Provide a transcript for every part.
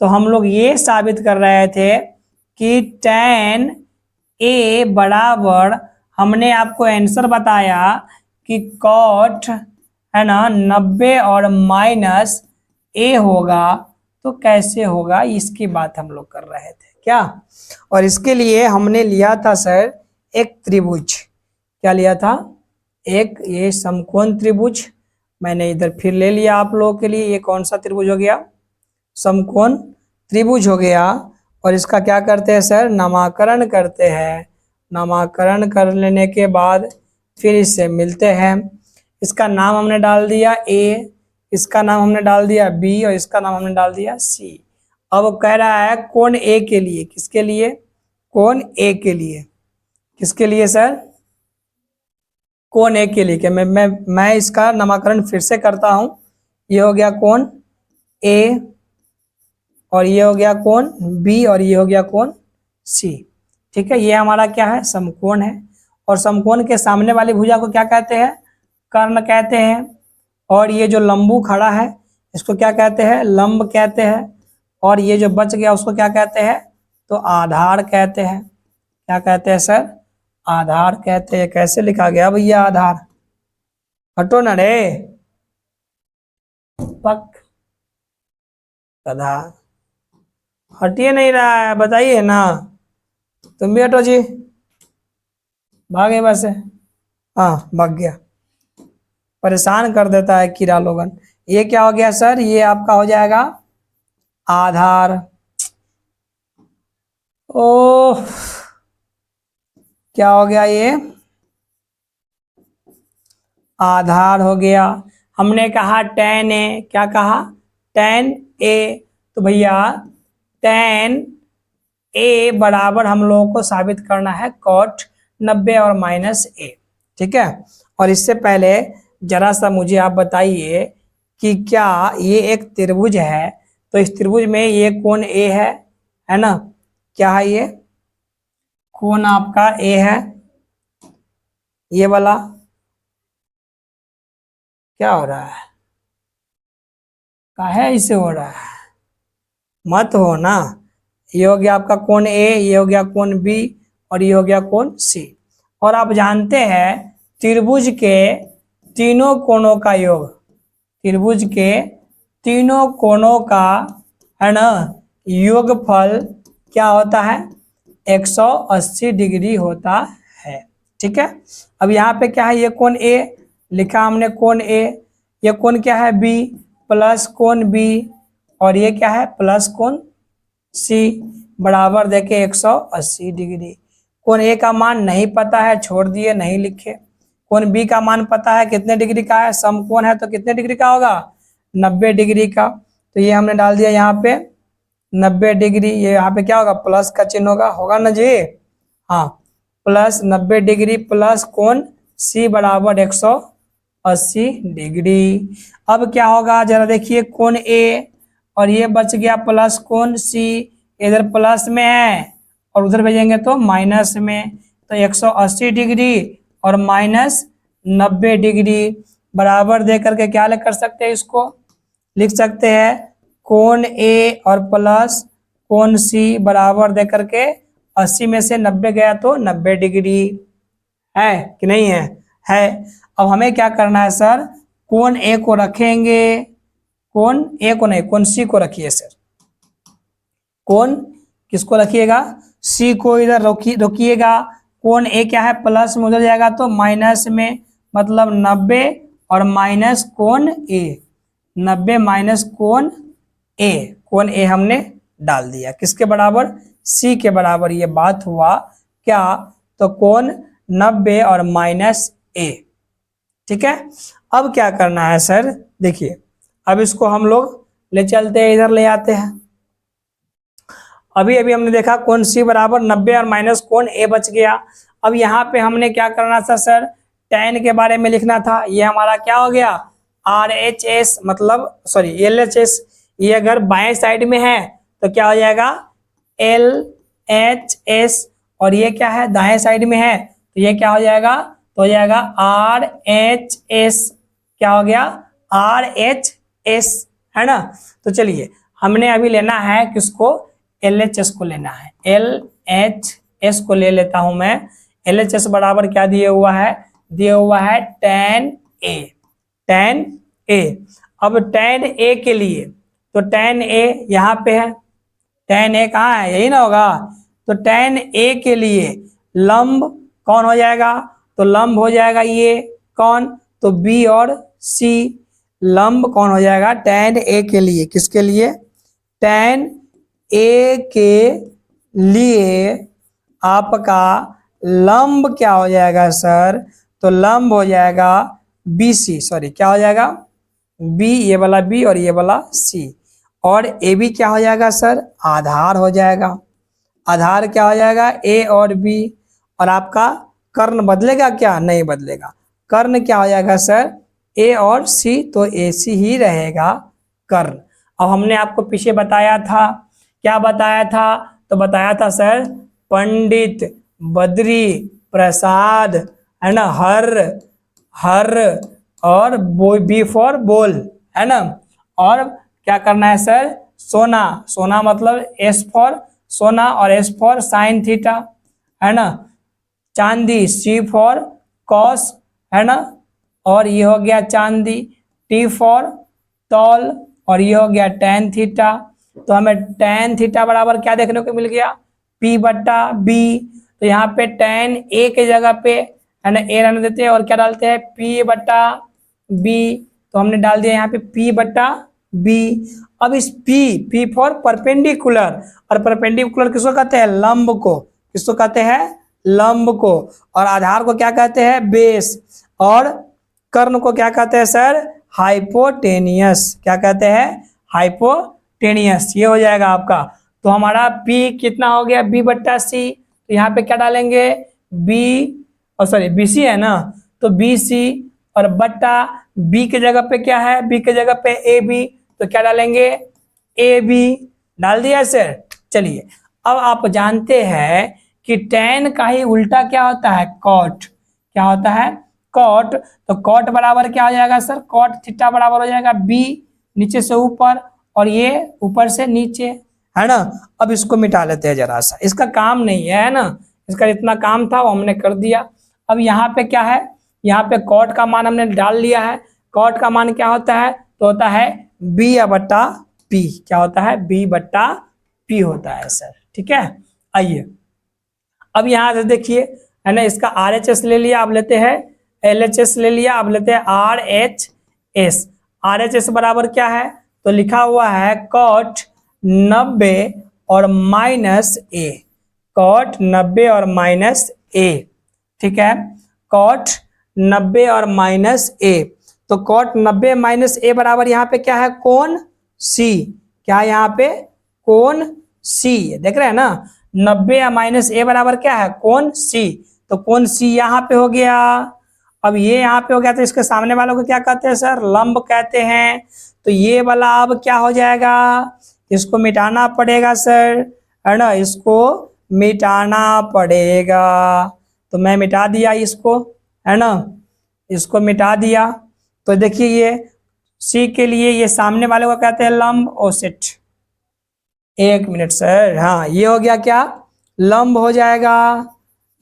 तो हम लोग ये साबित कर रहे थे कि tan a बराबर, हमने आपको आंसर बताया कि cot है ना 90 और माइनस a होगा, तो कैसे होगा इसकी बात हम लोग कर रहे थे क्या। और इसके लिए हमने लिया था सर एक त्रिभुज, क्या लिया था, एक ये समकोण त्रिभुज। मैंने इधर फिर ले लिया आप लोगों के लिए, ये कौन सा त्रिभुज हो गया, समकोण त्रिभुज हो गया। और इसका क्या करते हैं सर, नामकरण करते हैं। नामकरण कर लेने के बाद फिर इससे मिलते हैं। इसका नाम हमने डाल दिया ए, इसका नाम हमने डाल दिया बी, और इसका नाम हमने डाल दिया सी। अब कह रहा है कोण ए के लिए, किसके लिए, कोण ए के लिए, किसके लिए सर, कोण ए के लिए। क्या मैं इसका नामकरण फिर से करता हूं। ये हो गया कोण ए, और ये हो गया कोण बी, और ये हो गया कोण सी। ठीक है, ये हमारा क्या है, समकोण है। और समकोण के सामने वाली भुजा को क्या कहते हैं, कर्ण कहते हैं। और ये जो लंबू खड़ा है इसको क्या कहते हैं, लंब कहते हैं। और ये जो बच गया उसको क्या कहते हैं, तो आधार कहते हैं। क्या कहते हैं सर, आधार कहते हैं। कैसे लिखा गया भैया आधार, हटो ना रे पक गधा, हटिए नहीं रहा है, बताइए ना, तुम भी हटो जी, भागे बस, हाँ भाग गया, परेशान कर देता है कीड़ा लोगन। ये क्या हो गया सर, ये आपका हो जाएगा आधार। ओह क्या हो गया, ये आधार हो गया। हमने कहा tan a, क्या कहा, tan a, तो भैया tan a बराबर हम लोगों को साबित करना है cot 90 और माइनस a। ठीक है, और इससे पहले जरा सा मुझे आप बताइए कि क्या ये एक त्रिभुज है, तो इस त्रिभुज में ये कोण a है ना, क्या है ये कोण आपका a है, ये वाला। क्या हो रहा है, काहे ऐसे हो रहा है, मत हो ना। ये हो गया आपका कोण ए, ये हो गया कोण बी, और ये हो गया कोण सी। और आप जानते हैं त्रिभुज के तीनों कोणों का योग, त्रिभुज के तीनों कोणों का है ना योगफल क्या होता है, 180 डिग्री होता है। ठीक है, अब यहाँ पे क्या है, ये कोण ए लिखा हमने, कोण ए, ये कोण क्या है बी, प्लस कोण बी, और ये क्या है प्लस कोण सी, बराबर देके 180 डिग्री। कोण ए का मान नहीं पता है, छोड़ दिए, नहीं लिखे। कोण बी का मान पता है कितने डिग्री का है, समकोण है तो कितने डिग्री का होगा, 90 डिग्री का। तो ये हमने डाल दिया यहाँ पे 90 डिग्री, ये यहाँ पे क्या होगा, प्लस का चिन्ह होगा ना जी, हाँ, प्लस 90 डिग्री प्लस कोण सी बराबर 180 डिग्री। अब क्या होगा जरा देखिए, कोण ए और ये बच गया प्लस कोण सी, इधर प्लस में है और उधर भेजेंगे तो माइनस में, तो 180 डिग्री और माइनस 90 डिग्री बराबर दे करके क्या कर सकते हैं, इसको लिख सकते हैं कोण ए और प्लस कोण सी बराबर दे करके 80 में से 90 गया तो 90 डिग्री, है कि नहीं है। अब हमें क्या करना है सर, कोण ए को रखेंगे, कोण ए को नहीं, कोण सी को रखिए सर, कोण किसको रखिएगा, सी को इधर रोकिएगा। कोण ए क्या है, प्लस में उधर जाएगा तो माइनस में, मतलब 90 और माइनस कोण ए, 90 माइनस कोण ए, कोण ए हमने डाल दिया किसके बराबर, सी के बराबर। ये बात हुआ क्या, तो कोण 90 और माइनस ए। ठीक है, अब क्या करना है सर, देखिए अब इसको हम लोग ले चलते हैं, इधर ले आते हैं। अभी अभी हमने देखा कोण सी बराबर 90 और माइनस कोण ए बच गया। अब यहाँ पे हमने क्या करना था सर, tan के बारे में लिखना था। ये हमारा क्या हो गया, RHS, मतलब सॉरी LHS, ये अगर बाएं साइड में है तो क्या हो जाएगा LHS, और ये क्या है दाएं साइड में है तो ये क्या हो जाएगा, तो हो जाएगा RHS, क्या हो गया RHS, है ना। तो चलिए हमने अभी लेना है किसको, LHS को लेना है। LHS को ले लेता हूं मैं। LHS बराबर क्या दिया हुआ है, दिया हुआ है tan A। tan A, अब tan A के लिए तो tan A यहाँ पे है, tan A कहाँ है, यही ना होगा। तो tan A के लिए लंब कौन हो जाएगा, तो लंब हो जाएगा ये कौन, तो B और C। लंब कौन हो जाएगा tan A के लिए, किसके लिए, tan A के लिए आपका लंब क्या हो जाएगा सर, तो लंब हो जाएगा BC, सॉरी क्या हो जाएगा B, ये वाला B और ये वाला C। और AB क्या हो जाएगा सर, आधार हो जाएगा। आधार क्या हो जाएगा A और B। और आपका कर्ण बदलेगा क्या, नहीं बदलेगा। कर्ण क्या हो जाएगा सर, A और C, तो AC ही रहेगा कर्ण। अब हमने आपको पीछे बताया था, क्या बताया था, तो बताया था सर पंडित बद्री प्रसाद, है ना, हर और बी फॉर बोल, है ना। और क्या करना है सर, सोना, सोना मतलब S फॉर सोना और S फॉर साइन थीटा, है ना। चांदी C फॉर कॉस, है ना, और ये हो गया चांदी। T फॉर तौल, और ये हो गया tan थीटा। तो हमें tan थीटा बराबर क्या देखने को मिल गया, P बट्टा B। तो यहाँ पे tan A के जगह पे, है ना, A रहने देते हैं और क्या डालते हैं P बट्टा B। तो हमने डाल दिया यहाँ पे P बट्टा B। अब इस P फॉर परपेंडिकुलर, और परपेंडिकुलर किसको कहते हैं, लंब को, किसको कहते हैं, लंब को। और आधार को क्या कहते हैं, बेस। और कर्ण को क्या कहते हैं सर, हाइपोटेनियस, क्या कहते हैं, हाइपोटेनियस। ये हो जाएगा आपका। तो हमारा P कितना हो गया, B बट्टा C। तो यहाँ पे क्या डालेंगे B, और सॉरी BC है ना, तो BC और बट्टा B के जगह पे क्या है, B के जगह पे AB, तो क्या डालेंगे AB। डाल दिया सर। चलिए अब आप जानते हैं कि tan का ही उल्टा क्या होता है, cot। क्या होता है, cot। तो cot बराबर क्या हो जाएगा सर, cot थीटा बराबर हो जाएगा B, नीचे से ऊपर और ये ऊपर से नीचे, है ना। अब इसको मिटा लेते हैं जरा सा, इसका काम नहीं है ना, इसका इतना काम था वो हमने कर दिया। अब यहाँ पे क्या है, यहाँ पे cot का मान हमने डाल लिया है। cot का मान क्या होता है, तो होता है B बट्टा P। क्या होता है, B बट्टा P होता है सर, ठीक है। आइए अब यहाँ से देखिए, है ना, इसका RHS ले लिया, आप लेते हैं LHS ले लिया, आप लेते हैं RHS। RHS बराबर क्या है, तो लिखा हुआ है cot 90 और माइनस A। cot 90 और माइनस A, ठीक है, cot 90 और माइनस A। तो cot 90 माइनस A बराबर यहाँ पे क्या है, कोण C। क्या है यहाँ पे, कोण C, देख रहे हैं ना। 90 या माइनस A बराबर क्या है, कोण C। तो कोण C यहाँ पे हो गया। अब ये यहाँ पे हो गया, तो इसके सामने वालों को क्या कहते हैं सर, लंब कहते हैं। तो ये वाला अब क्या हो जाएगा, इसको मिटाना पड़ेगा सर, है ना, इसको मिटाना पड़ेगा। तो मैं मिटा दिया इसको, है ना, इसको मिटा दिया। तो देखिए ये C के लिए ये सामने वाले को कहते हैं लंब। ओ शिट, एक मिनट सर, हाँ ये हो गया क्या, लंब हो जाएगा,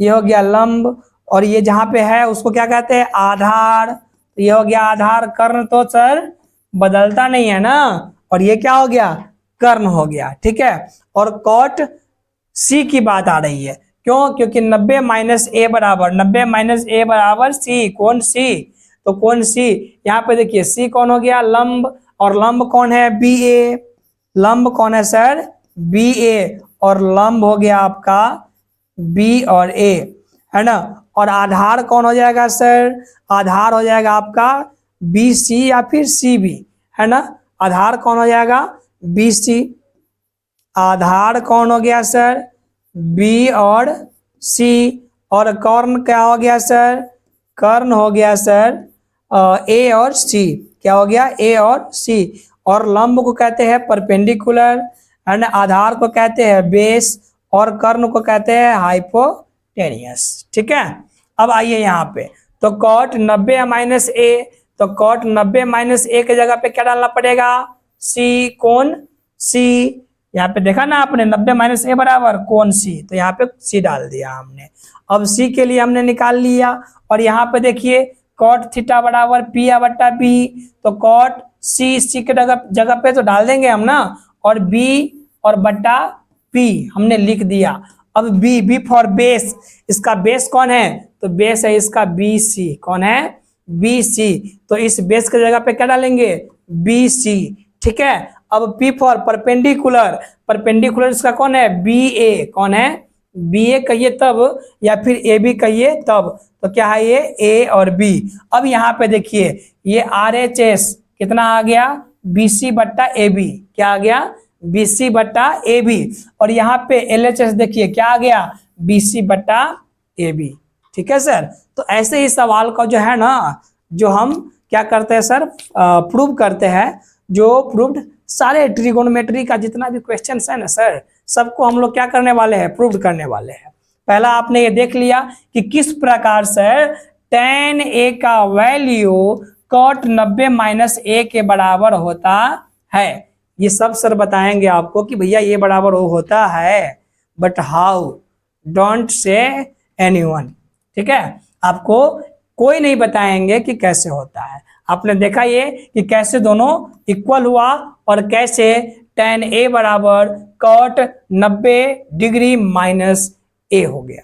ये हो गया लंब। और ये जहां पे है उसको क्या कहते हैं, आधार। तो ये हो गया आधार। कर्ण तो सर बदलता नहीं है ना, और ये क्या हो गया, कर्ण हो गया, ठीक है। और कॉट C की बात आ रही है, क्यों, क्योंकि 90 माइनस A बराबर, 90 माइनस A बराबर C, कौन C। तो कौन C, यहाँ पे देखिए C कौन हो गया, लंब। और लंब कौन है, BA। लंब कौन है सर, BA। और लंब हो गया आपका B और A, है ना। और आधार कौन हो जाएगा सर, आधार हो जाएगा आपका BC या फिर CB, है ना। आधार कौन हो जाएगा, BC। आधार कौन हो गया सर, B और C। और कर्ण क्या हो गया सर, कर्ण हो गया सर A और C। क्या हो गया, A और C। और लंब को कहते हैं परपेंडिकुलर, है ना। आधार को कहते हैं बेस, और कर्ण को कहते हैं हाइपोटेनियस, ठीक है। अब आइए यहाँ पे, तो cot 90 माइनस A, तो cot 90 माइनस A के जगह पे क्या डालना पड़ेगा, C, कोण सी, यहाँ पे देखा ना आपने 90 माइनस ए बराबर कोण सी, तो यहाँ पे सी डाल दिया हमने। अब सी के लिए हमने निकाल लिया, और यहाँ पे देखिए कॉट थीटा बराबर पी या बट्टा बी, तो कॉट सी के जगह पे तो डाल देंगे हम ना, और बी और बट्टा पी हमने लिख दिया। अब बी फॉर बेस, इसका बेस कौन है, तो बेस है इसका बी सी, कौन है, बी सी, तो इस बेस के जगह पे क्या डालेंगे, बी सी, ठीक है। अब पी फॉर परपेंडिकुलर, परपेंडिकुलर इसका कौन है, बी ए, कौन है, बी ए कहिए तब, या फिर ए बी कहिए तब, तो क्या है ये ए और बी। अब यहाँ पे देखिए ये आर एच एस कितना आ गया, बी सी बट्टा ए बी, क्या आ गया, बी सी बट्टा ए बी, और यहाँ पे एल एच एस देखिए क्या आ गया, बी सी बट्टा ए बी, ठीक है सर। तो ऐसे ही सवाल का जो है ना, जो हम क्या करते हैं सर, प्रूव करते हैं, जो प्रूव्ड सारे ट्रिगोनोमेट्री का जितना भी क्वेश्चन है ना सर, सबको हम लोग क्या करने वाले हैं, प्रूव करने वाले हैं। पहला आपने ये देख लिया कि किस प्रकार से tan a का वैल्यू cot 90 माइनस ए के बराबर होता है, ये सब सर बताएंगे आपको कि भैया ये बराबर वो होता है, but how, don't say anyone, ठीक है। आपको कोई नहीं बताएंगे कि कैसे होता है। आपने देखा ये कि कैसे दोनों इक्वल हुआ, और कैसे tan a बराबर cot 90 डिग्री माइनस ए हो गया।